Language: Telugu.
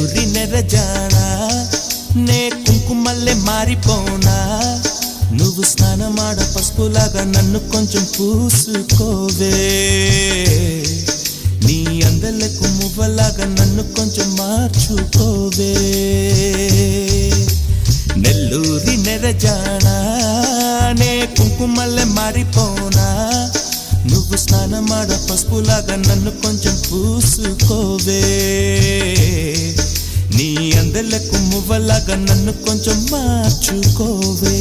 నెల్లూరి నెరజానా నే కుంకుమల్లే మారిపోనా నువ్వు స్నానమాడ పసుపులాగా నన్ను కొంచెం పూసుకోవే నీ అందలకు మువ్వలాగా నన్ను కొంచెం మార్చుకోవే నెల్లూరి నెరజానా నే కుంకుమల్లే మారిపోనా నువ్వు స్నానమాడ పసుపులాగా నన్ను కొంచెం పూసుకోవే నీ అందలకు మువ్వలాగా నన్ను కొంచెం మార్చుకోవే